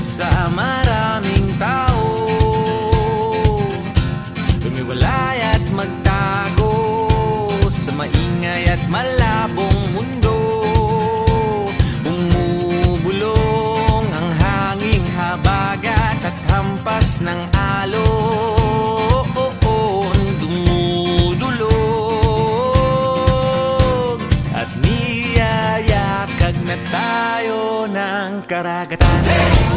sa maraming tao. Lumiwalay at magtago sa maingay at malabong mundo. Bumubulong ang hanging habagat at hampas ng alon. Dumudulog at niyayakag na tayo ng karagatan.